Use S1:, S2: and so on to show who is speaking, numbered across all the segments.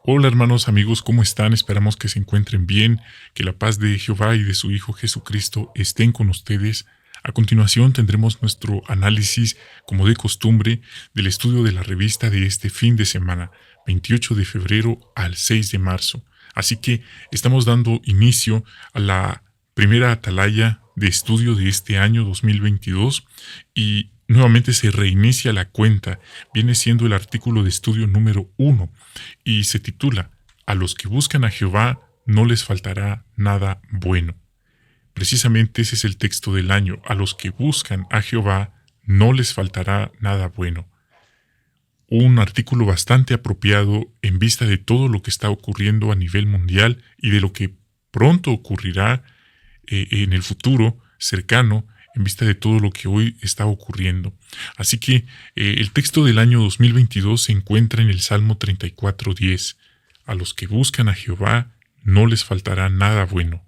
S1: Hola hermanos, amigos, ¿cómo están? Esperamos que se encuentren bien, que la paz de Jehová y de su Hijo Jesucristo estén con ustedes. A continuación tendremos nuestro análisis, como de costumbre, del estudio de la revista de este fin de semana, 28 de febrero al 6 de marzo. Así que estamos dando inicio a la primera atalaya de estudio de este año 2022 y nuevamente se reinicia la cuenta. Viene siendo el artículo de estudio número 1 y se titula "A los que buscan a Jehová no les faltará nada bueno". Precisamente ese es el texto del año. A los que buscan a Jehová no les faltará nada bueno. Un artículo bastante apropiado en vista de todo lo que está ocurriendo a nivel mundial y de lo que pronto ocurrirá en el futuro cercano, en vista de todo lo que hoy está ocurriendo. Así que el texto del año 2022 se encuentra en el Salmo 34:10. A los que buscan a Jehová no les faltará nada bueno.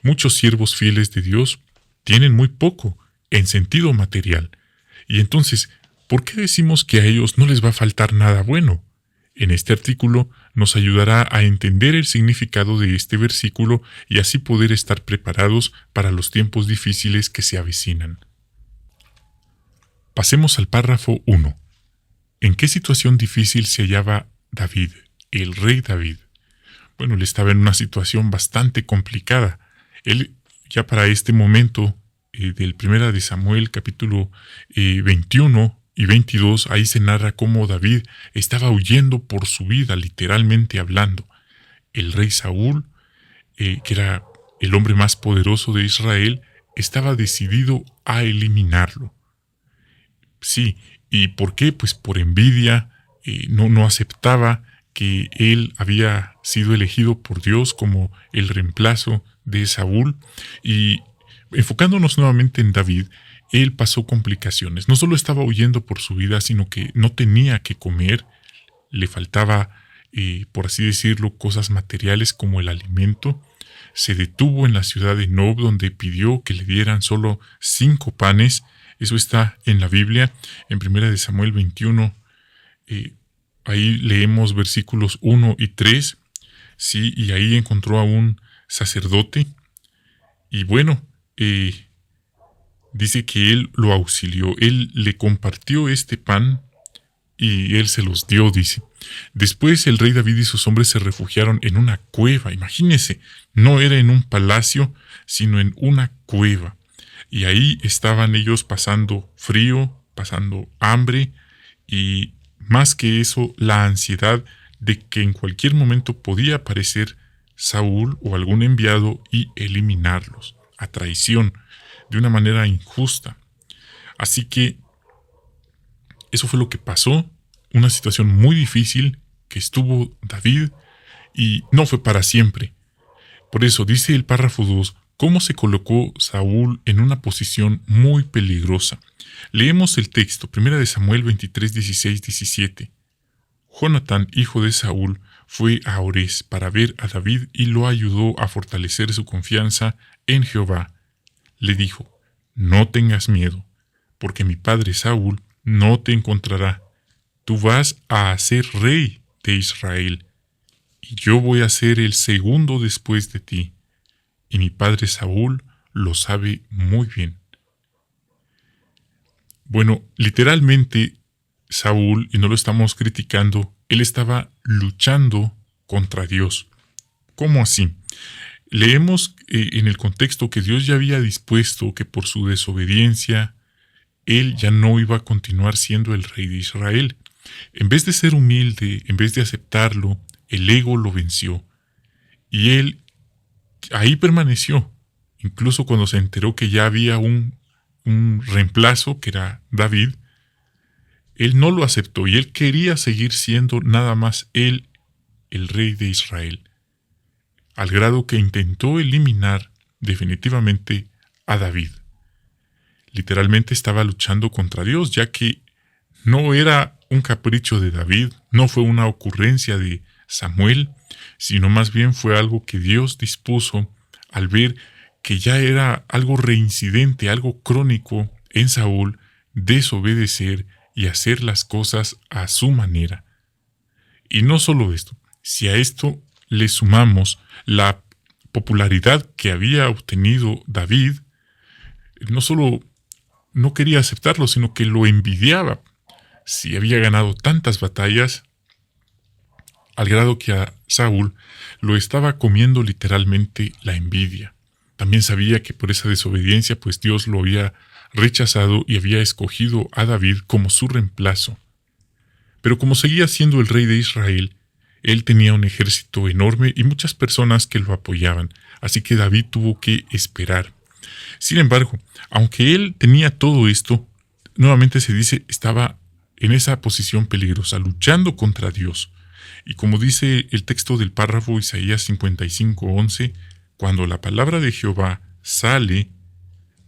S1: Muchos siervos fieles de Dios tienen muy poco en sentido material. Y entonces, ¿por qué decimos que a ellos no les va a faltar nada bueno? En este artículo nos ayudará a entender el significado de este versículo y así poder estar preparados para los tiempos difíciles que se avecinan. Pasemos al párrafo 1. ¿En qué situación difícil se hallaba David, el rey David? Bueno, él estaba en una situación bastante complicada. Él ya para este momento del 1 de Samuel capítulo 21 y 22, ahí se narra cómo David estaba huyendo por su vida, literalmente hablando. El rey Saúl, que era el hombre más poderoso de Israel, estaba decidido a eliminarlo. Sí, ¿y por qué? Pues por envidia, no aceptaba que él había sido elegido por Dios como el reemplazo de Saúl. Y enfocándonos nuevamente en David, él pasó complicaciones. No solo estaba huyendo por su vida, sino que no tenía que comer, le faltaba, por así decirlo, cosas materiales como el alimento. Se detuvo en la ciudad de Nob, donde pidió que le dieran solo 5 panes. Eso está en la Biblia, en 1 de Samuel 21. Ahí leemos versículos 1 y 3. Sí, y ahí encontró a un sacerdote. Y bueno, dice que él lo auxilió, él le compartió este pan y él se los dio, dice. Después el rey David y sus hombres se refugiaron en una cueva, imagínense, no era en un palacio, sino en una cueva. Y ahí estaban ellos pasando frío, pasando hambre y más que eso, la ansiedad de que en cualquier momento podía aparecer Saúl o algún enviado y eliminarlos a traición, de una manera injusta. Así que eso fue lo que pasó, una situación muy difícil que estuvo David y no fue para siempre. Por eso dice el párrafo 2, cómo se colocó Saúl en una posición muy peligrosa. Leemos el texto, 1 de Samuel 23, 16, 17. Jonatán, hijo de Saúl, fue a Orés para ver a David y lo ayudó a fortalecer su confianza en Jehová. Le dijo, no tengas miedo, porque mi padre Saúl no te encontrará. Tú vas a ser rey de Israel, y yo voy a ser el segundo después de ti. Y mi padre Saúl lo sabe muy bien. Bueno, literalmente Saúl, y no lo estamos criticando, él estaba luchando contra Dios. ¿Cómo así? Leemos en el contexto que Dios ya había dispuesto que por su desobediencia él ya no iba a continuar siendo el rey de Israel. En vez de ser humilde, en vez de aceptarlo, el ego lo venció. Y él ahí permaneció, incluso cuando se enteró que ya había un reemplazo, que era David. Él no lo aceptó y él quería seguir siendo nada más él el rey de Israel, al grado que intentó eliminar definitivamente a David. Literalmente estaba luchando contra Dios, ya que no era un capricho de David, no fue una ocurrencia de Samuel, sino más bien fue algo que Dios dispuso al ver que ya era algo reincidente, algo crónico en Saúl, desobedecer y hacer las cosas a su manera. Y no solo esto, Si a esto le sumamos la popularidad que había obtenido David, no solo no quería aceptarlo, sino que lo envidiaba. Si había ganado tantas batallas, al grado que a Saúl lo estaba comiendo literalmente la envidia. También sabía que por esa desobediencia, pues Dios lo había rechazado y había escogido a David como su reemplazo. Pero como seguía siendo el rey de Israel, él tenía un ejército enorme y muchas personas que lo apoyaban, así que David tuvo que esperar. Sin embargo, aunque él tenía todo esto, nuevamente se dice, estaba en esa posición peligrosa, luchando contra Dios. Y como dice el texto del párrafo Isaías 55:11, cuando la palabra de Jehová sale,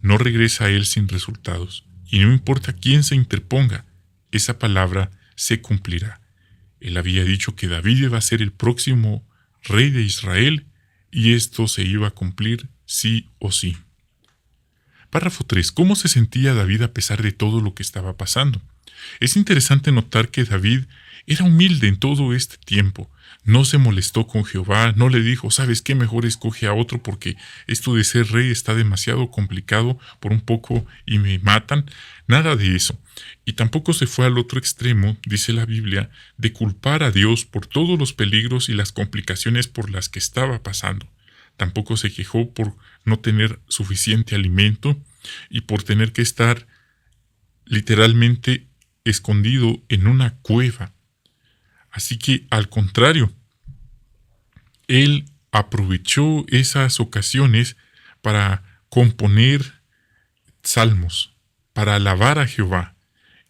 S1: no regresa a él sin resultados. Y no importa quién se interponga, esa palabra se cumplirá. Él había dicho que David iba a ser el próximo rey de Israel y esto se iba a cumplir sí o sí. Párrafo 3. ¿Cómo se sentía David a pesar de todo lo que estaba pasando? Es interesante notar que David era humilde en todo este tiempo. No se molestó con Jehová, no le dijo, ¿sabes qué? Mejor escoge a otro porque esto de ser rey está demasiado complicado, por un poco y me matan. Nada de eso. Y tampoco se fue al otro extremo, dice la Biblia, de culpar a Dios por todos los peligros y las complicaciones por las que estaba pasando. Tampoco se quejó por no tener suficiente alimento y por tener que estar literalmente escondido en una cueva. Así que, al contrario, él aprovechó esas ocasiones para componer salmos, para alabar a Jehová.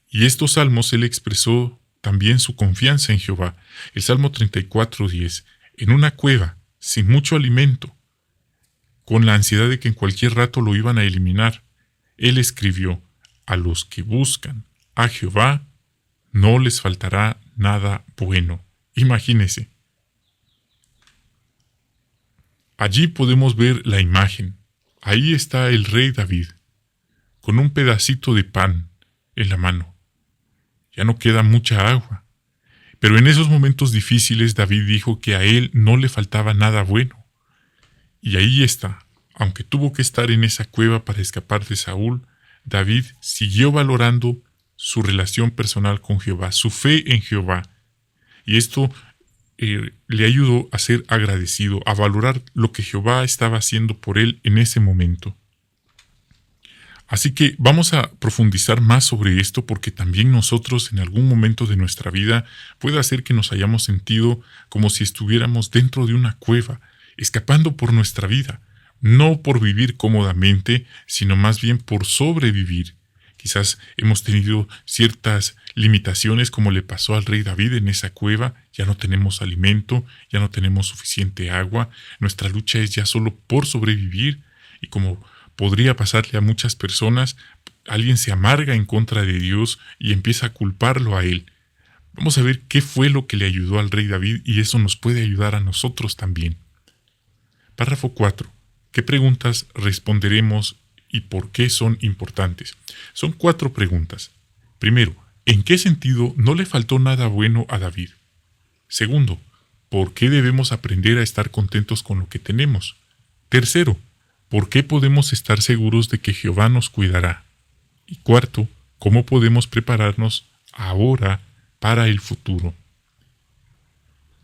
S1: Y estos salmos él expresó también su confianza en Jehová. El Salmo 34:10, en una cueva, sin mucho alimento, con la ansiedad de que en cualquier rato lo iban a eliminar, él escribió, a los que buscan a Jehová, no les faltará nada bueno. Imagínese. Allí podemos ver la imagen. Ahí está el rey David, con un pedacito de pan en la mano. Ya no queda mucha agua. Pero en esos momentos difíciles David dijo que a él no le faltaba nada bueno. Y ahí está. Aunque tuvo que estar en esa cueva para escapar de Saúl, David siguió valorando su relación personal con Jehová, su fe en Jehová. Y esto le ayudó a ser agradecido, a valorar lo que Jehová estaba haciendo por él en ese momento. Así que vamos a profundizar más sobre esto porque también nosotros en algún momento de nuestra vida puede hacer que nos hayamos sentido como si estuviéramos dentro de una cueva, escapando por nuestra vida, no por vivir cómodamente, sino más bien por sobrevivir. Quizás hemos tenido ciertas limitaciones como le pasó al rey David en esa cueva, ya no tenemos alimento, ya no tenemos suficiente agua, nuestra lucha es ya solo por sobrevivir y como podría pasarle a muchas personas, alguien se amarga en contra de Dios y empieza a culparlo a él. Vamos a ver qué fue lo que le ayudó al rey David y eso nos puede ayudar a nosotros también. Párrafo 4. ¿Qué preguntas responderemos y por qué son importantes? Son 4 preguntas. Primero, ¿en qué sentido no le faltó nada bueno a David? Segundo, ¿por qué debemos aprender a estar contentos con lo que tenemos? Tercero, ¿por qué podemos estar seguros de que Jehová nos cuidará? Y cuarto, ¿cómo podemos prepararnos ahora para el futuro?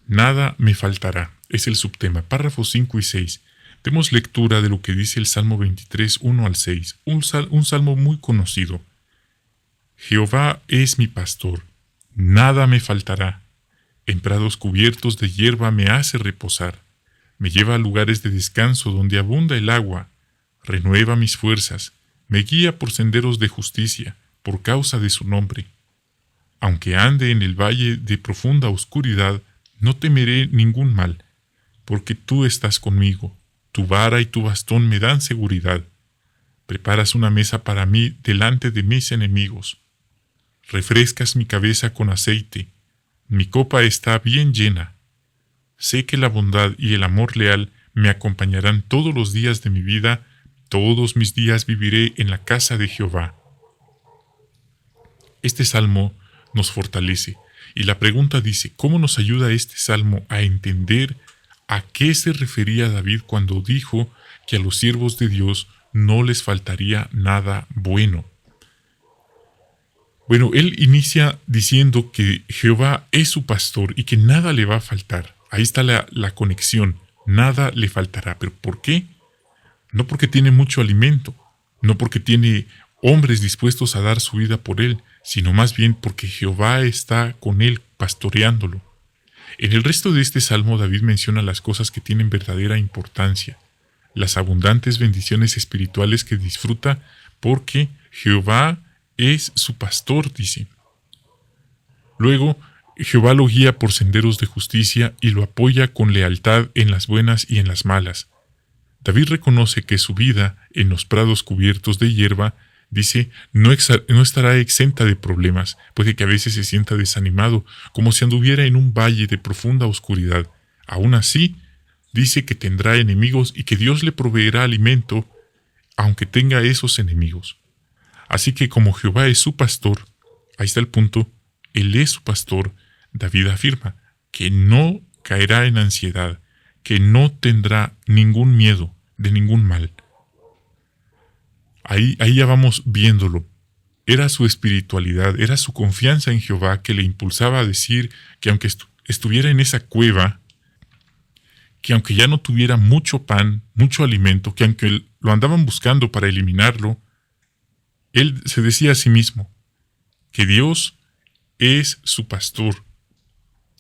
S1: Nada me faltará, es el subtema, párrafos 5 y 6. Demos lectura de lo que dice el Salmo 23, 1 al 6, un salmo muy conocido. Jehová es mi pastor, nada me faltará. En prados cubiertos de hierba me hace reposar. Me lleva a lugares de descanso donde abunda el agua. Renueva mis fuerzas. Me guía por senderos de justicia, por causa de su nombre. Aunque ande en el valle de profunda oscuridad, no temeré ningún mal, porque tú estás conmigo. Tu vara y tu bastón me dan seguridad. Preparas una mesa para mí delante de mis enemigos. Refrescas mi cabeza con aceite. Mi copa está bien llena. Sé que la bondad y el amor leal me acompañarán todos los días de mi vida. Todos mis días viviré en la casa de Jehová. Este salmo nos fortalece Y la pregunta dice, ¿cómo nos ayuda este salmo a entender a qué se refería David cuando dijo que a los siervos de Dios no les faltaría nada bueno? Bueno, él inicia diciendo que Jehová es su pastor y que nada le va a faltar. Ahí está la conexión, nada le faltará. ¿Pero por qué? No porque tiene mucho alimento, no porque tiene hombres dispuestos a dar su vida por él, sino más bien porque Jehová está con él pastoreándolo. En el resto de este salmo David menciona las cosas que tienen verdadera importancia, las abundantes bendiciones espirituales que disfruta porque Jehová es su pastor, dice. Luego, Jehová lo guía por senderos de justicia y lo apoya con lealtad en las buenas y en las malas. David reconoce que su vida en los prados cubiertos de hierba, dice, no estará exenta de problemas, puede que a veces se sienta desanimado, como si anduviera en un valle de profunda oscuridad. Aún así, dice que tendrá enemigos y que Dios le proveerá alimento, aunque tenga esos enemigos. Así que como Jehová es su pastor, ahí está el punto, Él es su pastor, David afirma que no caerá en ansiedad, que no tendrá ningún miedo de ningún mal. Ahí ya vamos viéndolo. Era su espiritualidad, era su confianza en Jehová que le impulsaba a decir que aunque estuviera en esa cueva, que aunque ya no tuviera mucho pan, mucho alimento, que aunque lo andaban buscando para eliminarlo, él se decía a sí mismo que Dios es su pastor,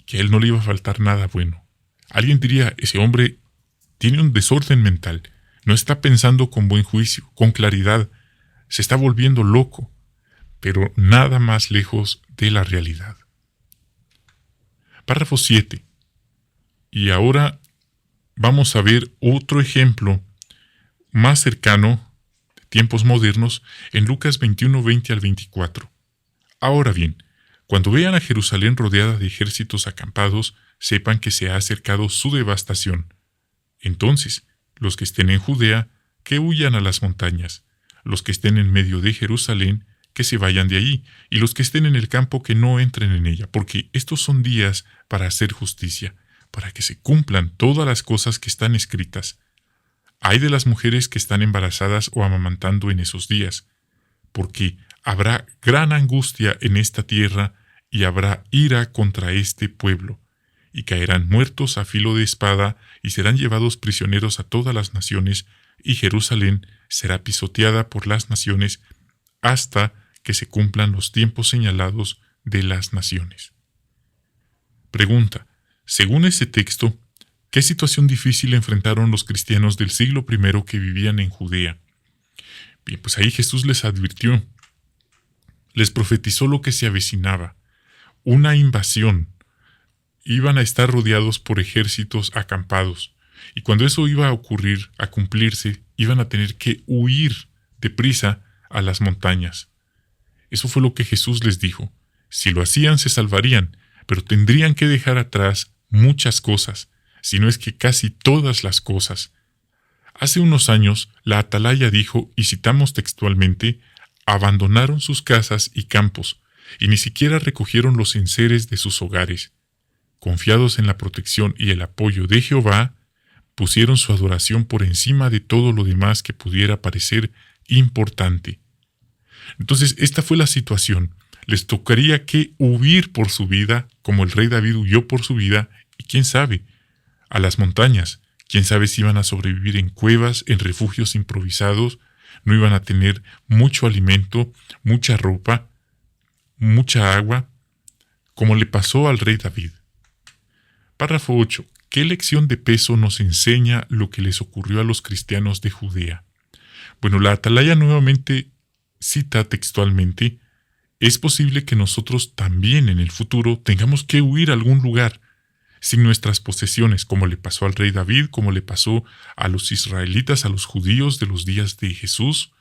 S1: que a él no le iba a faltar nada bueno. Alguien diría, ese hombre tiene un desorden mental, no está pensando con buen juicio, con claridad, se está volviendo loco, pero nada más lejos de la realidad. Párrafo 7. Y ahora vamos a ver otro ejemplo más cercano, de tiempos modernos, en Lucas 21, 20 al 24. Ahora bien, cuando vean a Jerusalén rodeada de ejércitos acampados, sepan que se ha acercado su devastación. Entonces, los que estén en Judea, que huyan a las montañas; los que estén en medio de Jerusalén, que se vayan de allí; y los que estén en el campo, que no entren en ella, porque estos son días para hacer justicia, para que se cumplan todas las cosas que están escritas. Ay de las mujeres que están embarazadas o amamantando en esos días, porque habrá gran angustia en esta tierra y habrá ira contra este pueblo, y caerán muertos a filo de espada y serán llevados prisioneros a todas las naciones, y Jerusalén será pisoteada por las naciones hasta que se cumplan los tiempos señalados de las naciones. Pregunta: según este texto, ¿qué situación difícil enfrentaron los cristianos del siglo I que vivían en Judea? Bien, pues ahí Jesús les advirtió, les profetizó lo que se avecinaba, una invasión. Iban a estar rodeados por ejércitos acampados, y cuando eso iba a ocurrir, a cumplirse, iban a tener que huir deprisa a las montañas. Eso fue lo que Jesús les dijo. Si lo hacían, se salvarían, pero tendrían que dejar atrás muchas cosas, si no es que casi todas las cosas. Hace unos años, la atalaya dijo, y citamos textualmente, abandonaron sus casas y campos, y ni siquiera recogieron los enseres de sus hogares. Confiados en la protección y el apoyo de Jehová, pusieron su adoración por encima de todo lo demás que pudiera parecer importante. Entonces, esta fue la situación. Les tocaría que huir por su vida, como el rey David huyó por su vida, y quién sabe, a las montañas. Quién sabe si iban a sobrevivir en cuevas, en refugios improvisados, no iban a tener mucho alimento, mucha ropa, mucha agua, como le pasó al rey David. Párrafo 8. ¿Qué lección de peso nos enseña lo que les ocurrió a los cristianos de Judea? Bueno, la atalaya nuevamente cita textualmente, es posible que nosotros también en el futuro tengamos que huir a algún lugar, sin nuestras posesiones, como le pasó al rey David, como le pasó a los israelitas, a los judíos de los días de Jesús,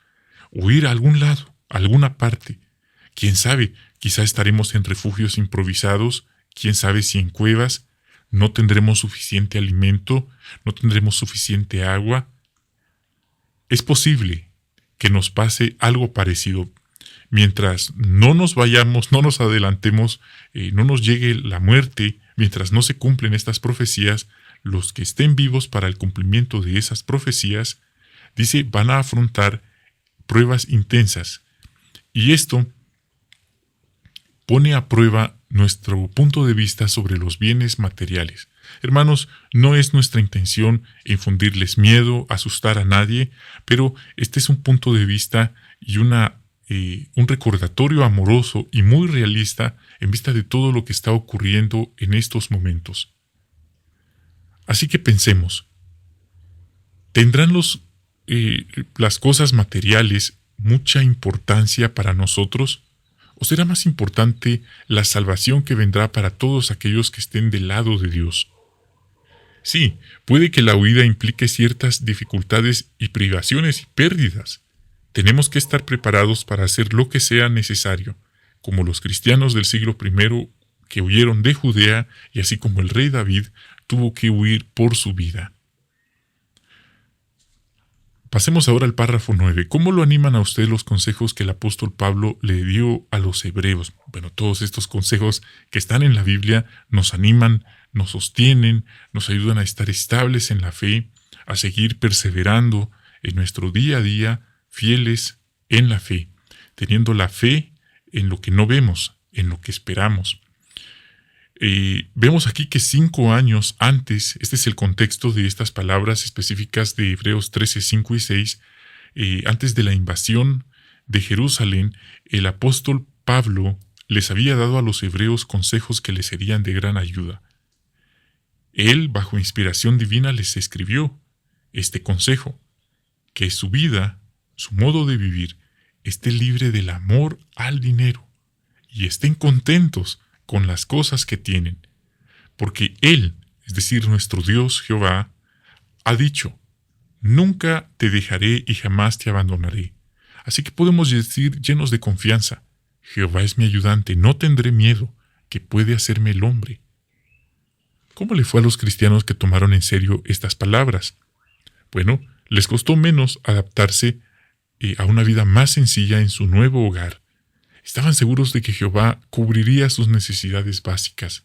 S1: huir a algún lado, a alguna parte. Quién sabe, quizá estaremos en refugios improvisados, quién sabe si en cuevas, no tendremos suficiente alimento, no tendremos suficiente agua. Es posible que nos pase algo parecido, mientras no nos vayamos, no nos adelantemos, no nos llegue la muerte, mientras no se cumplen estas profecías, los que estén vivos para el cumplimiento de esas profecías, dice, van a afrontar pruebas intensas. Y esto pone a prueba nuestro punto de vista sobre los bienes materiales. Hermanos, no es nuestra intención infundirles miedo, asustar a nadie, pero este es un punto de vista y un recordatorio amoroso y muy realista en vista de todo lo que está ocurriendo en estos momentos. Así que pensemos, ¿tendrán las cosas materiales mucha importancia para nosotros? ¿O será más importante la salvación que vendrá para todos aquellos que estén del lado de Dios? Sí, puede que la huida implique ciertas dificultades y privaciones y pérdidas. Tenemos que estar preparados para hacer lo que sea necesario, como los cristianos del siglo I que huyeron de Judea y así como el rey David tuvo que huir por su vida. Pasemos ahora al párrafo 9. ¿Cómo lo animan a usted los consejos que el apóstol Pablo le dio a los hebreos? Bueno, todos estos consejos que están en la Biblia nos animan, nos sostienen, nos ayudan a estar estables en la fe, a seguir perseverando en nuestro día a día, fieles en la fe, teniendo la fe en lo que no vemos, en lo que esperamos. Vemos aquí que 5 años antes, este es el contexto de estas palabras específicas de Hebreos 13, 5 y 6, antes de la invasión de Jerusalén, el apóstol Pablo les había dado a los hebreos consejos que les serían de gran ayuda. Él, bajo inspiración divina, les escribió este consejo, que su vida, su modo de vivir, esté libre del amor al dinero y estén contentos con las cosas que tienen, porque Él, es decir, nuestro Dios Jehová, ha dicho, nunca te dejaré y jamás te abandonaré. Así que podemos decir llenos de confianza, Jehová es mi ayudante, no tendré miedo, que puede hacerme el hombre. ¿Cómo le fue a los cristianos que tomaron en serio estas palabras? Bueno, les costó menos adaptarse a una vida más sencilla en su nuevo hogar. Estaban seguros de que Jehová cubriría sus necesidades básicas.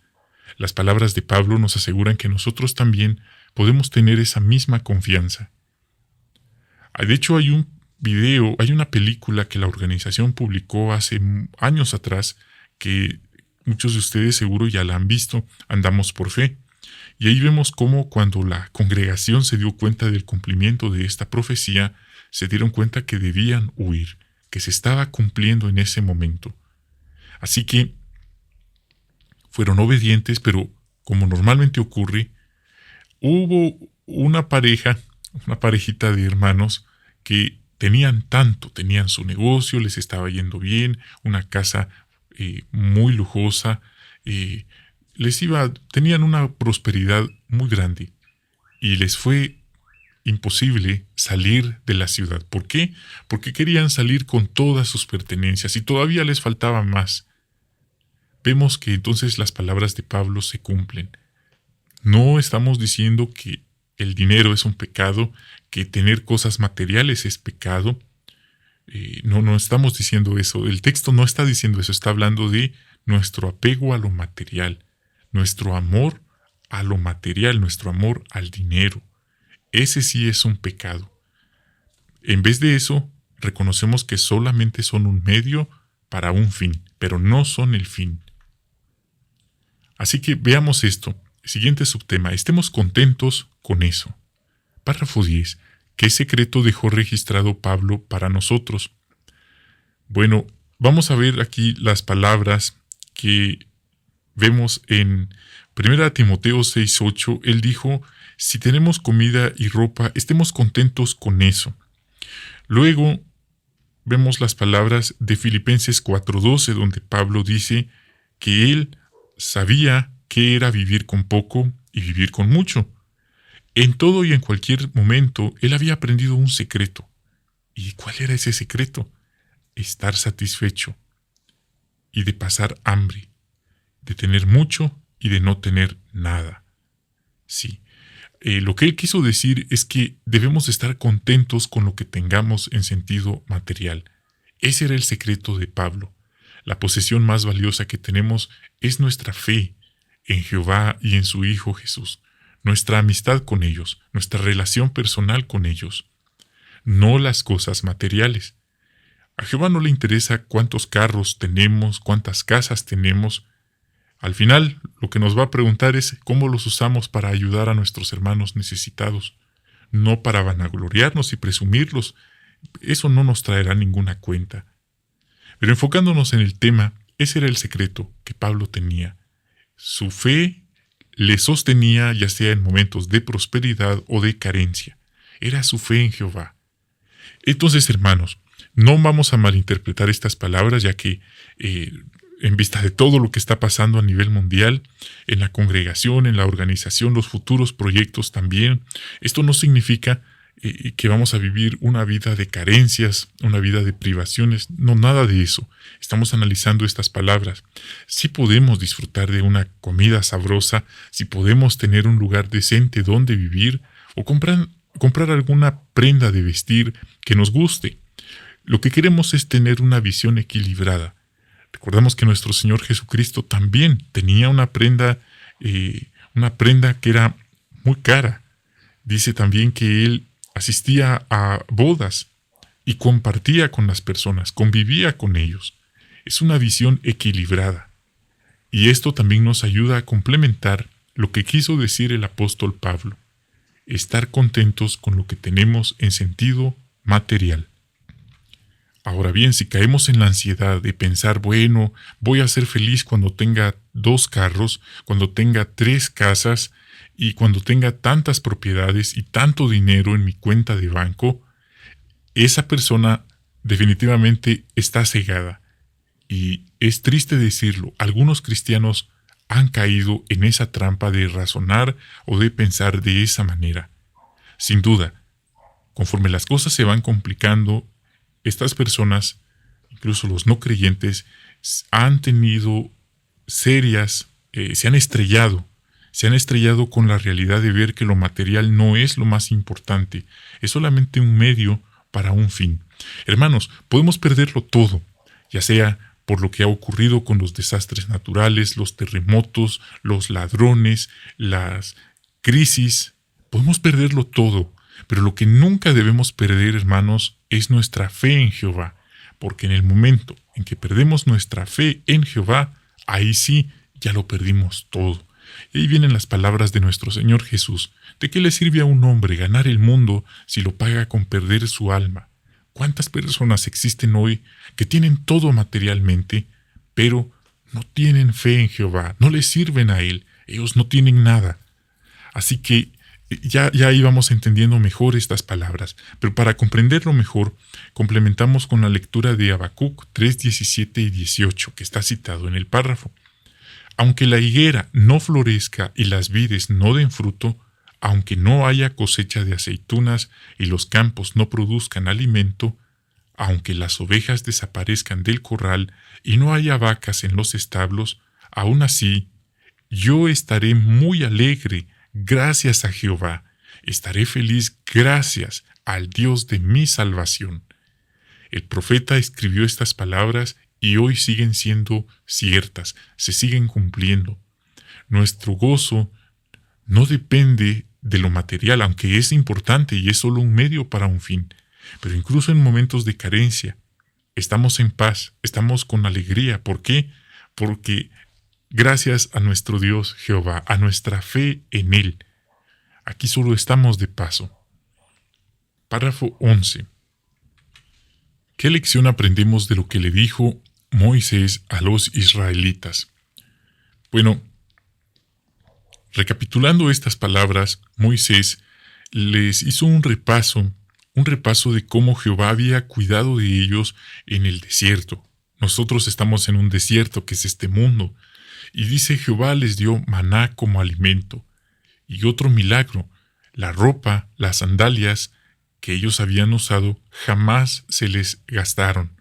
S1: Las palabras de Pablo nos aseguran que nosotros también podemos tener esa misma confianza. De hecho, hay una película que la organización publicó hace años atrás, que muchos de ustedes seguro ya la han visto, Andamos por Fe. Y ahí vemos cómo cuando la congregación se dio cuenta del cumplimiento de esta profecía, se dieron cuenta que debían huir, que se estaba cumpliendo en ese momento. Así que fueron obedientes, pero como normalmente ocurre, hubo una parejita de hermanos que tenían su negocio, les estaba yendo bien, una casa muy lujosa, tenían una prosperidad muy grande y les fue imposible salir de la ciudad. ¿Por qué? Porque querían salir con todas sus pertenencias y todavía les faltaba más. Vemos que entonces las palabras de Pablo se cumplen. No estamos diciendo que el dinero es un pecado, que tener cosas materiales es pecado. No estamos diciendo eso. El texto no está diciendo eso. Está hablando de nuestro apego a lo material, nuestro amor a lo material, nuestro amor al dinero. Ese sí es un pecado. En vez de eso, reconocemos que solamente son un medio para un fin, pero no son el fin. Así que veamos esto. Siguiente subtema. Estemos contentos con eso. Párrafo 10. ¿Qué secreto dejó registrado Pablo para nosotros? Bueno, vamos a ver aquí las palabras que vemos en 1 Timoteo 6:8. Él dijo, si tenemos comida y ropa, estemos contentos con eso. Luego vemos las palabras de Filipenses 4:12, donde Pablo dice que él sabía qué era vivir con poco y vivir con mucho. En todo y en cualquier momento, él había aprendido un secreto. ¿Y cuál era ese secreto? Estar satisfecho y de pasar hambre, de tener mucho y de no tener nada. Sí. Lo que él quiso decir es que debemos estar contentos con lo que tengamos en sentido material Ese era el secreto de Pablo. La posesión más valiosa que tenemos es nuestra fe en Jehová y en su Hijo Jesús, nuestra amistad con ellos, nuestra relación personal con ellos, no las cosas materiales. A Jehová no le interesa cuántos carros tenemos, cuántas casas tenemos. Al final, lo que nos va a preguntar es cómo los usamos para ayudar a nuestros hermanos necesitados, no para vanagloriarnos y presumirlos. Eso no nos traerá ninguna cuenta. Pero enfocándonos en el tema, ese era el secreto que Pablo tenía. Su fe le sostenía ya sea en momentos de prosperidad o de carencia. Era su fe en Jehová. Entonces, hermanos, no vamos a malinterpretar estas palabras, ya que en vista de todo lo que está pasando a nivel mundial, en la congregación, en la organización, los futuros proyectos también, esto no significa que vamos a vivir una vida de carencias, una vida de privaciones, no, nada de eso. Estamos analizando estas palabras. Sí podemos disfrutar de una comida sabrosa, sí podemos tener un lugar decente donde vivir o comprar alguna prenda de vestir que nos guste. Lo que queremos es tener una visión equilibrada. Recordamos que nuestro Señor Jesucristo también tenía una prenda que era muy cara. Dice también que Él asistía a bodas y compartía con las personas, convivía con ellos. Es una visión equilibrada. Y esto también nos ayuda a complementar lo que quiso decir el apóstol Pablo: estar contentos con lo que tenemos en sentido material. Ahora bien, si caemos en la ansiedad de pensar, bueno, voy a ser feliz cuando tenga 2 carros, cuando tenga 3 casas y cuando tenga tantas propiedades y tanto dinero en mi cuenta de banco, esa persona definitivamente está cegada. Y es triste decirlo, algunos cristianos han caído en esa trampa de razonar o de pensar de esa manera. Sin duda, conforme las cosas se van complicando, estas personas, incluso los no creyentes, han tenido serias, se han estrellado con la realidad de ver que lo material no es lo más importante, es solamente un medio para un fin. Hermanos, podemos perderlo todo, ya sea por lo que ha ocurrido con los desastres naturales, los terremotos, los ladrones, las crisis. Podemos perderlo todo, pero lo que nunca debemos perder, hermanos, es nuestra fe en Jehová, porque en el momento en que perdemos nuestra fe en Jehová, ahí sí ya lo perdimos todo. Y ahí vienen las palabras de nuestro Señor Jesús: ¿de qué le sirve a un hombre ganar el mundo si lo paga con perder su alma? ¿Cuántas personas existen hoy que tienen todo materialmente, pero no tienen fe en Jehová, no le sirven a Él, ellos no tienen nada? Así que ya íbamos entendiendo mejor estas palabras, pero para comprenderlo mejor, complementamos con la lectura de Habacuc 3:17 y 18, que está citado en el párrafo. Aunque la higuera no florezca y las vides no den fruto, aunque no haya cosecha de aceitunas y los campos no produzcan alimento, aunque las ovejas desaparezcan del corral y no haya vacas en los establos, aún así, yo estaré muy alegre gracias a Jehová, estaré feliz gracias al Dios de mi salvación. El profeta escribió estas palabras y hoy siguen siendo ciertas, se siguen cumpliendo. Nuestro gozo no depende de lo material, aunque es importante y es solo un medio para un fin. Pero incluso en momentos de carencia, estamos en paz, estamos con alegría. ¿Por qué? Porque gracias a nuestro Dios Jehová, a nuestra fe en Él, aquí solo estamos de paso. Párrafo 11. ¿Qué lección aprendemos de lo que le dijo Moisés a los israelitas? Bueno, recapitulando estas palabras, Moisés les hizo un repaso de cómo Jehová había cuidado de ellos en el desierto. Nosotros estamos en un desierto que es este mundo. Y dice: Jehová les dio maná como alimento. Y otro milagro, la ropa, las sandalias que ellos habían usado jamás se les gastaron.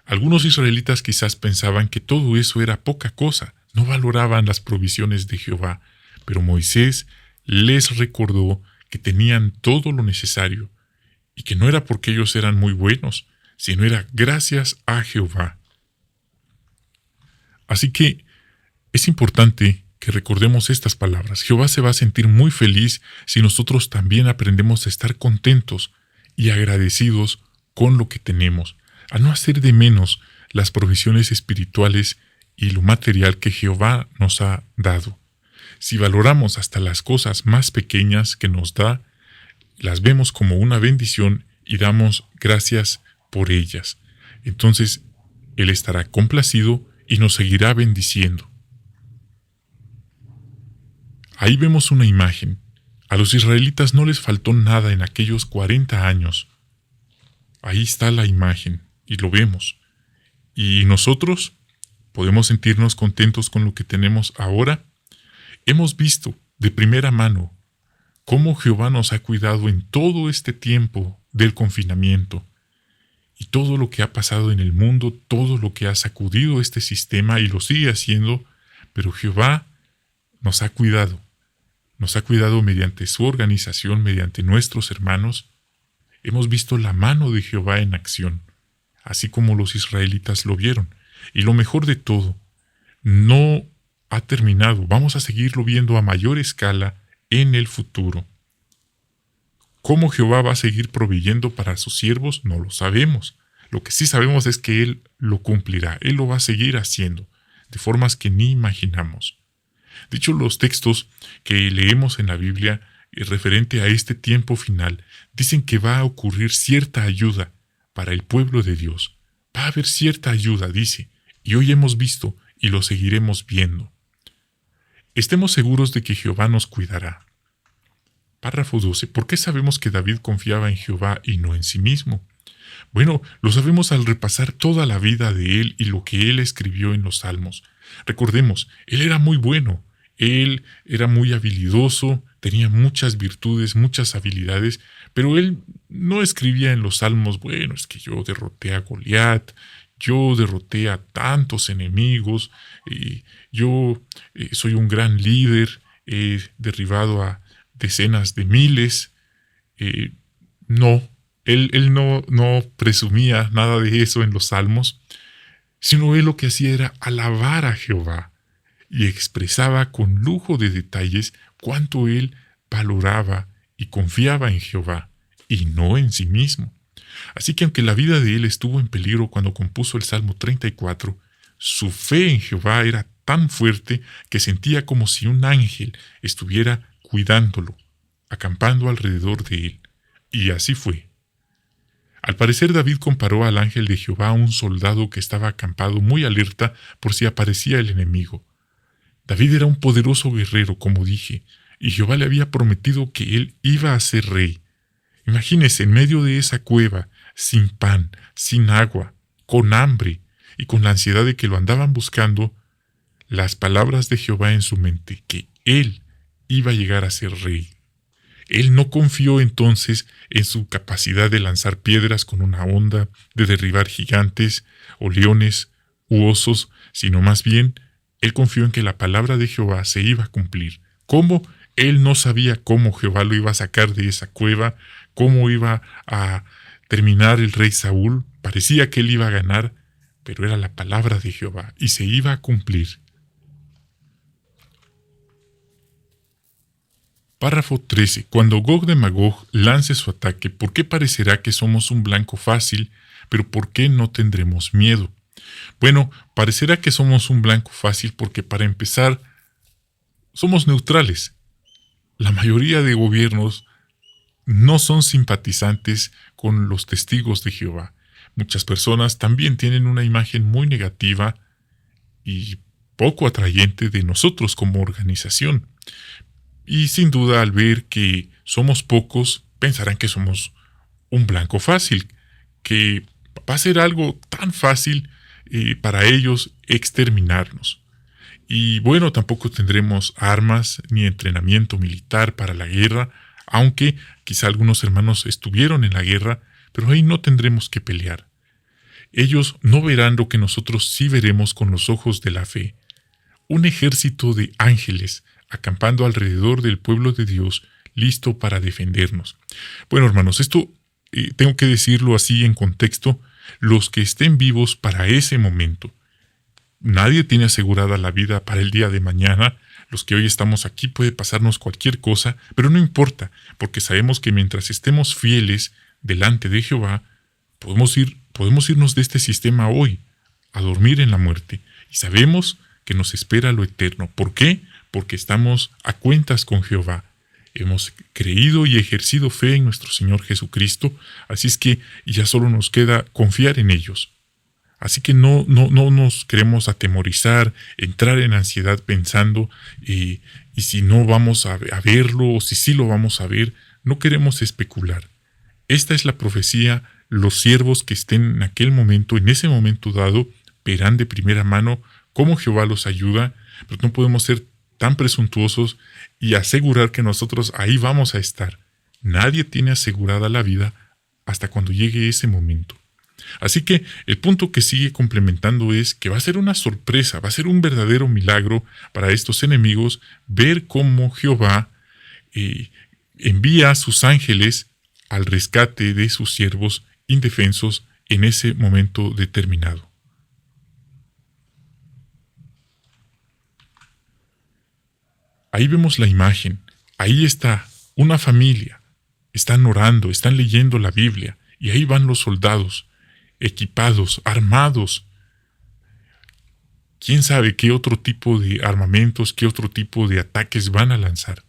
S1: Algunos israelitas quizás pensaban que todo eso era poca cosa, no valoraban las provisiones de Jehová, pero Moisés les recordó que tenían todo lo necesario y que no era porque ellos eran muy buenos, sino era gracias a Jehová. Así que es importante que recordemos estas palabras. Jehová se va a sentir muy feliz si nosotros también aprendemos a estar contentos y agradecidos con lo que tenemos, a no hacer de menos las provisiones espirituales y lo material que Jehová nos ha dado. Si valoramos hasta las cosas más pequeñas que nos da, las vemos como una bendición y damos gracias por ellas. Entonces, Él estará complacido y nos seguirá bendiciendo. Ahí vemos una imagen. A los israelitas no les faltó nada en aquellos 40 años. Ahí está la imagen y lo vemos. ¿Y nosotros podemos sentirnos contentos con lo que tenemos ahora? Hemos visto de primera mano cómo Jehová nos ha cuidado en todo este tiempo del confinamiento y todo lo que ha pasado en el mundo, todo lo que ha sacudido este sistema y lo sigue haciendo, pero Jehová nos ha cuidado mediante su organización, mediante nuestros hermanos. Hemos visto la mano de Jehová en acción, así como los israelitas lo vieron. Y lo mejor de todo, no ha terminado. Vamos a seguirlo viendo a mayor escala en el futuro. ¿Cómo Jehová va a seguir proveyendo para sus siervos? No lo sabemos. Lo que sí sabemos es que Él lo cumplirá. Él lo va a seguir haciendo, de formas que ni imaginamos. De hecho, los textos que leemos en la Biblia referente a este tiempo final dicen que va a ocurrir cierta ayuda para el pueblo de Dios. Va a haber cierta ayuda, dice, y hoy hemos visto y lo seguiremos viendo. Estemos seguros de que Jehová nos cuidará. Párrafo 12. ¿Por qué sabemos que David confiaba en Jehová y no en sí mismo? Bueno, lo sabemos al repasar toda la vida de él y lo que él escribió en los Salmos. Recordemos, él era muy bueno, él era muy habilidoso, tenía muchas virtudes, muchas habilidades, pero él no escribía en los Salmos, bueno, es que yo derroté a Goliat, yo derroté a tantos enemigos, yo soy un gran líder, he derribado a decenas de miles. No, él no presumía nada de eso en los Salmos, sino él lo que hacía era alabar a Jehová y expresaba con lujo de detalles cuánto él valoraba y confiaba en Jehová y no en sí mismo. Así que aunque la vida de él estuvo en peligro cuando compuso el Salmo 34, su fe en Jehová era tan fuerte que sentía como si un ángel estuviera cuidándolo, acampando alrededor de él. Y así fue. Al parecer David comparó al ángel de Jehová a un soldado que estaba acampado muy alerta por si aparecía el enemigo. David era un poderoso guerrero, como dije, y Jehová le había prometido que él iba a ser rey. Imagínese, en medio de esa cueva, sin pan, sin agua, con hambre y con la ansiedad de que lo andaban buscando, las palabras de Jehová en su mente, que él iba a llegar a ser rey. Él no confió entonces en su capacidad de lanzar piedras con una honda, de derribar gigantes o leones u osos, sino más bien, él confió en que la palabra de Jehová se iba a cumplir. ¿Cómo? Él no sabía cómo Jehová lo iba a sacar de esa cueva, cómo iba a terminar el rey Saúl. Parecía que él iba a ganar, pero era la palabra de Jehová y se iba a cumplir. Párrafo 13. Cuando Gog de Magog lance su ataque, ¿por qué parecerá que somos un blanco fácil, pero por qué no tendremos miedo? Bueno, parecerá que somos un blanco fácil porque, para empezar, somos neutrales. La mayoría de gobiernos no son simpatizantes con los testigos de Jehová. Muchas personas también tienen una imagen muy negativa y poco atrayente de nosotros como organización. Y sin duda, al ver que somos pocos, pensarán que somos un blanco fácil, que va a ser algo tan fácil para ellos exterminarnos. Y bueno, tampoco tendremos armas ni entrenamiento militar para la guerra, aunque quizá algunos hermanos estuvieron en la guerra, pero ahí no tendremos que pelear. Ellos no verán lo que nosotros sí veremos con los ojos de la fe. Un ejército de ángeles acampando alrededor del pueblo de Dios, listo para defendernos. Bueno, hermanos, esto tengo que decirlo así en contexto, los que estén vivos para ese momento. Nadie tiene asegurada la vida para el día de mañana. Los que hoy estamos aquí puede pasarnos cualquier cosa, pero no importa, porque sabemos que mientras estemos fieles delante de Jehová, podemos irnos de este sistema hoy, a dormir en la muerte, y sabemos que nos espera lo eterno. ¿Por qué? Porque estamos a cuentas con Jehová. Hemos creído y ejercido fe en nuestro Señor Jesucristo, así es que ya solo nos queda confiar en ellos. Así que no nos queremos atemorizar, entrar en ansiedad pensando y si no vamos a verlo o si sí lo vamos a ver, no queremos especular. Esta es la profecía. Los siervos que estén en aquel momento, en ese momento dado, verán de primera mano cómo Jehová los ayuda, pero no podemos ser tan presuntuosos y asegurar que nosotros ahí vamos a estar. Nadie tiene asegurada la vida hasta cuando llegue ese momento. Así que el punto que sigue complementando es que va a ser una sorpresa, va a ser un verdadero milagro para estos enemigos ver cómo Jehová envía a sus ángeles al rescate de sus siervos indefensos en ese momento determinado. Ahí vemos la imagen, ahí está una familia, están orando, están leyendo la Biblia, y ahí van los soldados, equipados, armados. ¿Quién sabe qué otro tipo de armamentos, qué otro tipo de ataques van a lanzar?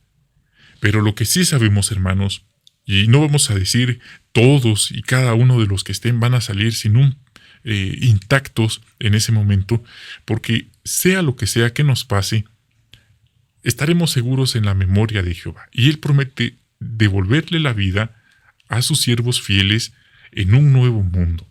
S1: Pero lo que sí sabemos, hermanos, y no vamos a decir todos y cada uno de los que estén van a salir intactos en ese momento, porque sea lo que sea que nos pase, estaremos seguros en la memoria de Jehová. Y Él promete devolverle la vida a sus siervos fieles en un nuevo mundo.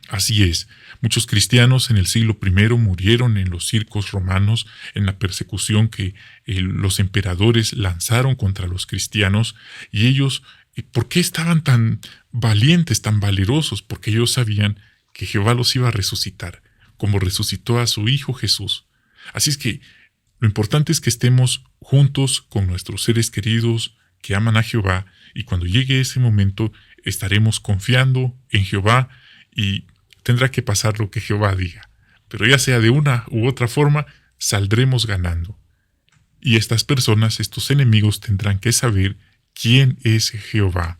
S1: Así es, muchos cristianos en el siglo I murieron en los circos romanos, en la persecución que los emperadores lanzaron contra los cristianos, y ellos, ¿por qué estaban tan valientes, tan valerosos? Porque ellos sabían que Jehová los iba a resucitar, como resucitó a su Hijo Jesús. Así es que lo importante es que estemos juntos con nuestros seres queridos que aman a Jehová, y cuando llegue ese momento estaremos confiando en Jehová y tendrá que pasar lo que Jehová diga. Pero ya sea de una u otra forma, saldremos ganando. Y estas personas, estos enemigos, tendrán que saber quién es Jehová.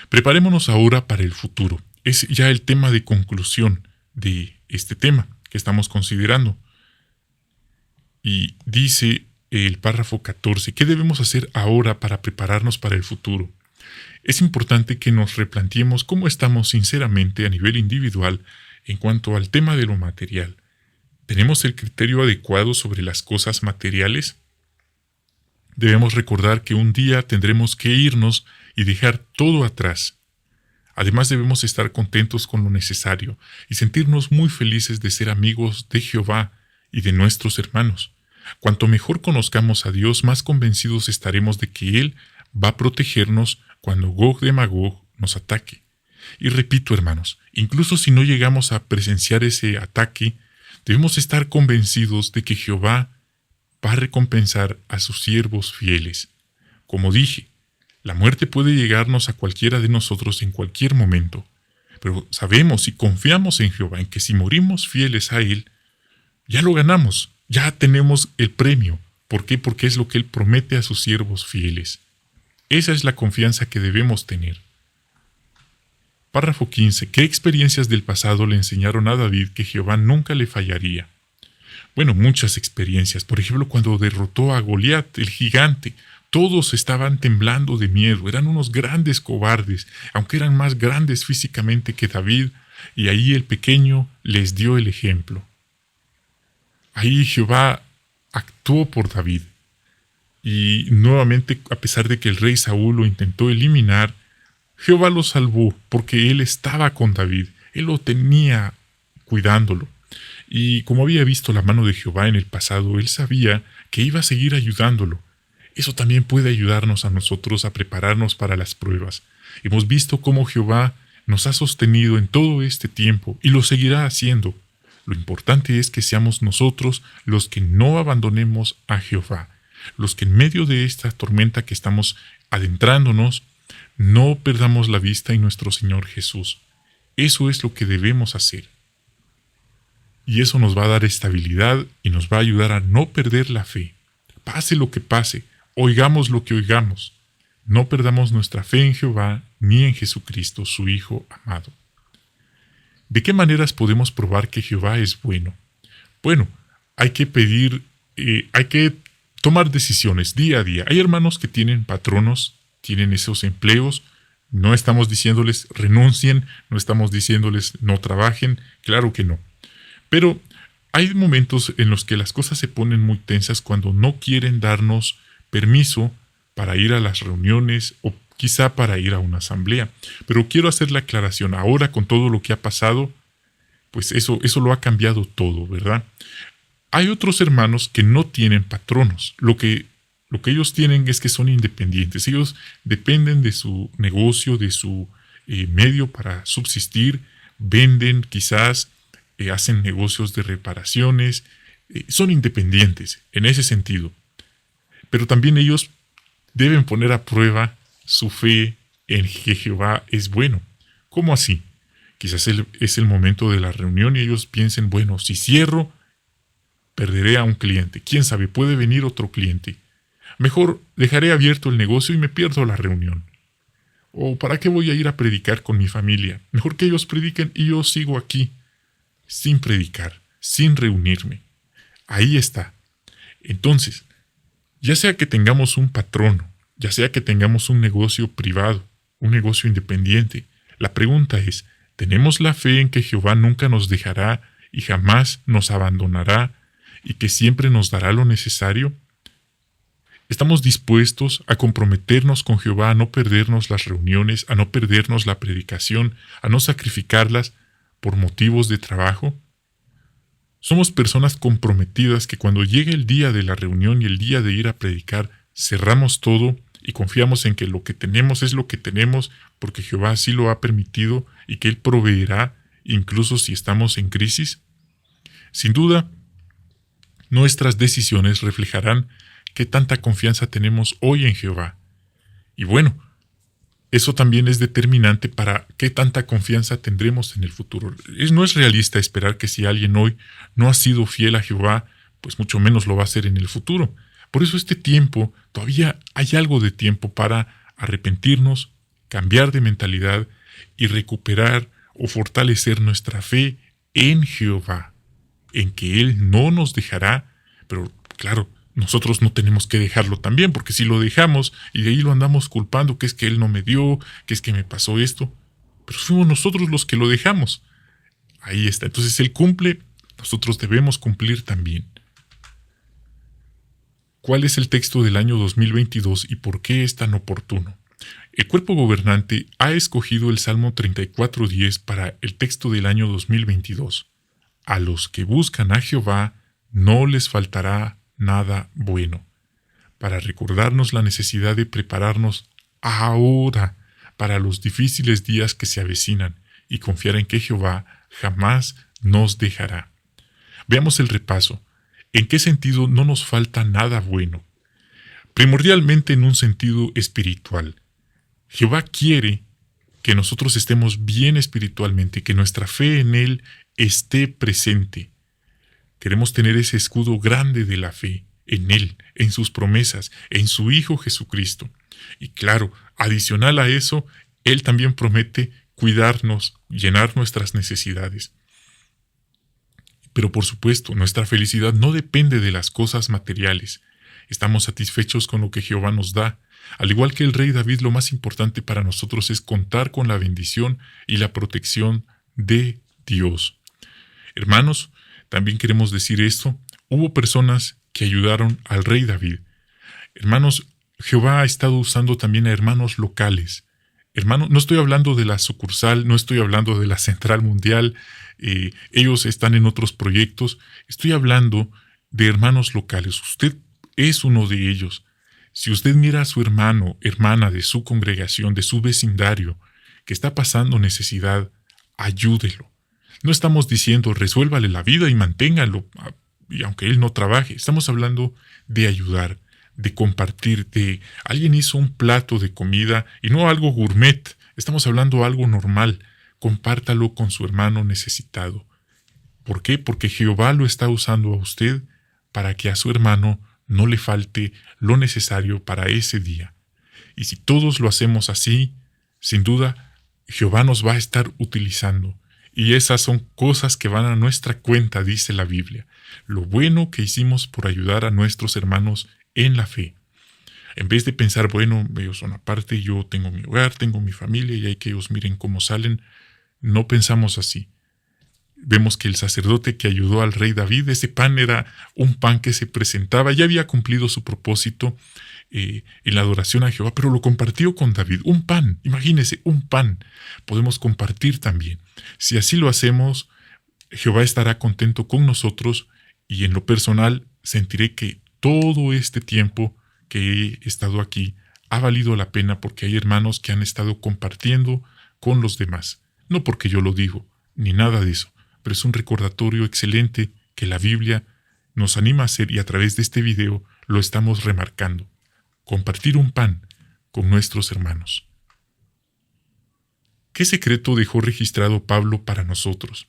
S1: Preparémonos ahora para el futuro. Es ya el tema de conclusión de este tema que estamos considerando. Y dice el párrafo 14, ¿qué debemos hacer ahora para prepararnos para el futuro? Es importante que nos replanteemos cómo estamos sinceramente a nivel individual en cuanto al tema de lo material. ¿Tenemos el criterio adecuado sobre las cosas materiales? Debemos recordar que un día tendremos que irnos y dejar todo atrás. Además debemos estar contentos con lo necesario y sentirnos muy felices de ser amigos de Jehová y de nuestros hermanos. Cuanto mejor conozcamos a Dios, más convencidos estaremos de que Él va a protegernos cuando Gog de Magog nos ataque. Y repito, hermanos, incluso si no llegamos a presenciar ese ataque, debemos estar convencidos de que Jehová va a recompensar a sus siervos fieles. Como dije, la muerte puede llegarnos a cualquiera de nosotros en cualquier momento, pero sabemos y confiamos en Jehová, en que si morimos fieles a Él, ya lo ganamos, ya tenemos el premio. ¿Por qué? Porque es lo que Él promete a sus siervos fieles. Esa es la confianza que debemos tener. Párrafo 15. ¿Qué experiencias del pasado le enseñaron a David que Jehová nunca le fallaría? Bueno, muchas experiencias. Por ejemplo, cuando derrotó a Goliat, el gigante, todos estaban temblando de miedo. Eran unos grandes cobardes, aunque eran más grandes físicamente que David, y ahí el pequeño les dio el ejemplo. Ahí Jehová actuó por David. Y nuevamente, a pesar de que el rey Saúl lo intentó eliminar, Jehová lo salvó porque él estaba con David. Él lo tenía cuidándolo. Y como había visto la mano de Jehová en el pasado, él sabía que iba a seguir ayudándolo. Eso también puede ayudarnos a nosotros a prepararnos para las pruebas. Hemos visto cómo Jehová nos ha sostenido en todo este tiempo y lo seguirá haciendo. Lo importante es que seamos nosotros los que no abandonemos a Jehová, los que en medio de esta tormenta que estamos adentrándonos, no perdamos la vista en nuestro Señor Jesús. Eso es lo que debemos hacer. Y eso nos va a dar estabilidad y nos va a ayudar a no perder la fe. Pase lo que pase, oigamos lo que oigamos. No perdamos nuestra fe en Jehová ni en Jesucristo, su Hijo amado. ¿De qué maneras podemos probar que Jehová es bueno? Bueno, hay que hay que tomar decisiones día a día. Hay hermanos que tienen patronos, tienen esos empleos. No estamos diciéndoles renuncien, no estamos diciéndoles no trabajen, claro que no. Pero hay momentos en los que las cosas se ponen muy tensas cuando no quieren darnos permiso para ir a las reuniones o quizá para ir a una asamblea. Pero quiero hacer la aclaración, ahora con todo lo que ha pasado, pues eso lo ha cambiado todo, ¿verdad? Hay otros hermanos que no tienen patronos. Lo que ellos tienen es que son independientes. Ellos dependen de su negocio, de su medio para subsistir, venden quizás, hacen negocios de reparaciones, son independientes en ese sentido. Pero también ellos deben poner a prueba su fe en que Jehová es bueno. ¿Cómo así? Quizás es el momento de la reunión y ellos piensen, bueno, si cierro, perderé a un cliente. ¿Quién sabe? Puede venir otro cliente. Mejor dejaré abierto el negocio y me pierdo la reunión. ¿O para qué voy a ir a predicar con mi familia? Mejor que ellos prediquen y yo sigo aquí, sin predicar, sin reunirme. Ahí está. Entonces, ya sea que tengamos un patrono, ya sea que tengamos un negocio privado, un negocio independiente, la pregunta es, ¿tenemos la fe en que Jehová nunca nos dejará y jamás nos abandonará y que siempre nos dará lo necesario? ¿Estamos dispuestos a comprometernos con Jehová, a no perdernos las reuniones, a no perdernos la predicación, a no sacrificarlas por motivos de trabajo? Somos personas comprometidas que cuando llegue el día de la reunión y el día de ir a predicar, cerramos todo y confiamos en que lo que tenemos es lo que tenemos porque Jehová así lo ha permitido y que Él proveerá incluso si estamos en crisis. Sin duda, nuestras decisiones reflejarán qué tanta confianza tenemos hoy en Jehová. Y bueno, eso también es determinante para qué tanta confianza tendremos en el futuro. No es realista esperar que si alguien hoy no ha sido fiel a Jehová, pues mucho menos lo va a hacer en el futuro. Por eso este tiempo, todavía hay algo de tiempo para arrepentirnos, cambiar de mentalidad y recuperar o fortalecer nuestra fe en Jehová, en que Él no nos dejará, pero claro, nosotros no tenemos que dejarlo también, porque si lo dejamos y de ahí lo andamos culpando, que es que Él no me dio, que es que me pasó esto, pero fuimos nosotros los que lo dejamos. Ahí está. Entonces Él cumple, nosotros debemos cumplir también. ¿Cuál es el texto del año 2022 y por qué es tan oportuno? El cuerpo gobernante ha escogido el Salmo 34:10 para el texto del año 2022. A los que buscan a Jehová no les faltará nada bueno, para recordarnos la necesidad de prepararnos ahora para los difíciles días que se avecinan y confiar en que Jehová jamás nos dejará. Veamos el repaso. ¿En qué sentido no nos falta nada bueno? Primordialmente en un sentido espiritual. Jehová quiere que nosotros estemos bien espiritualmente, que nuestra fe en Él esté presente. Queremos tener ese escudo grande de la fe en Él, en sus promesas, en su Hijo Jesucristo. Y claro, adicional a eso, Él también promete cuidarnos, llenar nuestras necesidades. Pero por supuesto, nuestra felicidad no depende de las cosas materiales. Estamos satisfechos con lo que Jehová nos da. Al igual que el rey David, lo más importante para nosotros es contar con la bendición y la protección de Dios. Hermanos, también queremos decir esto. Hubo personas que ayudaron al rey David. Hermanos, Jehová ha estado usando también a hermanos locales. Hermano, no estoy hablando de la sucursal, no estoy hablando de la central mundial, ellos están en otros proyectos. Estoy hablando de hermanos locales. Usted es uno de ellos. Si usted mira a su hermano, hermana de su congregación, de su vecindario, que está pasando necesidad, ayúdelo. No estamos diciendo resuélvale la vida y manténgalo, y aunque él no trabaje. Estamos hablando de ayudar, de compartir, de alguien hizo un plato de comida y no algo gourmet. Estamos hablando de algo normal. compártalo con su hermano necesitado. ¿Por qué? Porque Jehová lo está usando a usted para que a su hermano no le falte lo necesario para ese día. Y si todos lo hacemos así, sin duda, Jehová nos va a estar utilizando. Y esas son cosas que van a nuestra cuenta, dice la Biblia. Lo bueno que hicimos por ayudar a nuestros hermanos en la fe. En vez de pensar, bueno, ellos son aparte, yo tengo mi hogar, tengo mi familia y hay que ellos miren cómo salen, no pensamos así. Vemos que el sacerdote que ayudó al rey David, ese pan era un pan que se presentaba, ya había cumplido su propósito en la adoración a Jehová, pero lo compartió con David. Un pan, imagínese, un pan. Podemos compartir también. Si así lo hacemos, Jehová estará contento con nosotros y en lo personal sentiré que todo este tiempo que he estado aquí ha valido la pena porque hay hermanos que han estado compartiendo con los demás. No porque yo lo digo, ni nada de eso, pero es un recordatorio excelente que la Biblia nos anima a hacer y a través de este video lo estamos remarcando. Compartir un pan con nuestros hermanos. ¿Qué secreto dejó registrado Pablo para nosotros?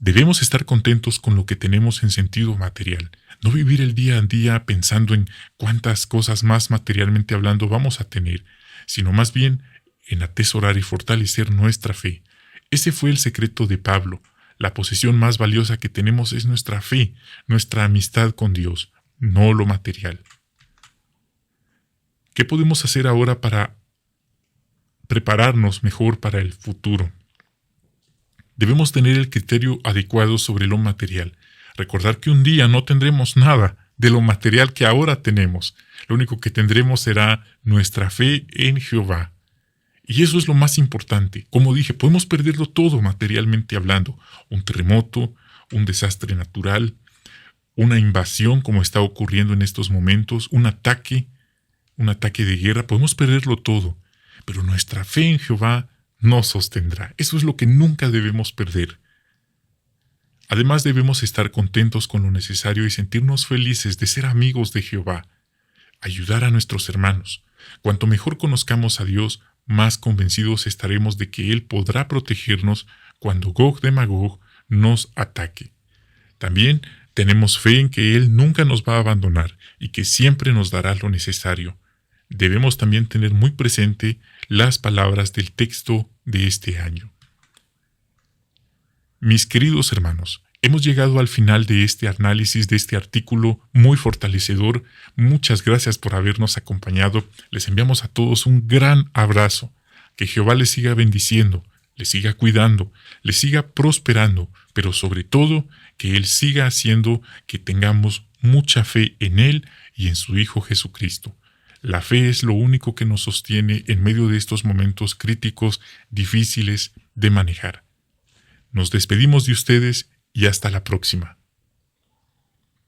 S1: Debemos estar contentos con lo que tenemos en sentido material, no vivir el día a día pensando en cuántas cosas más materialmente hablando vamos a tener, sino más bien en atesorar y fortalecer nuestra fe. Ese fue el secreto de Pablo. La posesión más valiosa que tenemos es nuestra fe, nuestra amistad con Dios, no lo material. ¿Qué podemos hacer ahora para prepararnos mejor para el futuro? Debemos tener el criterio adecuado sobre lo material. Recordar que un día no tendremos nada de lo material que ahora tenemos. Lo único que tendremos será nuestra fe en Jehová. Y eso es lo más importante. Como dije, podemos perderlo todo materialmente hablando. Un terremoto, un desastre natural, una invasión como está ocurriendo en estos momentos, un ataque de guerra, podemos perderlo todo. Pero nuestra fe en Jehová nos sostendrá. Eso es lo que nunca debemos perder. Además debemos estar contentos con lo necesario y sentirnos felices de ser amigos de Jehová. Ayudar a nuestros hermanos. Cuanto mejor conozcamos a Dios, más convencidos estaremos de que Él podrá protegernos cuando Gog de Magog nos ataque. También tenemos fe en que Él nunca nos va a abandonar y que siempre nos dará lo necesario. Debemos también tener muy presente las palabras del texto de este año. Mis queridos hermanos, hemos llegado al final de este análisis, de este artículo muy fortalecedor. Muchas gracias por habernos acompañado. Les enviamos a todos un gran abrazo. Que Jehová les siga bendiciendo, les siga cuidando, les siga prosperando, pero sobre todo que Él siga haciendo que tengamos mucha fe en Él y en su Hijo Jesucristo. La fe es lo único que nos sostiene en medio de estos momentos críticos, difíciles de manejar. Nos despedimos de ustedes y hasta la próxima.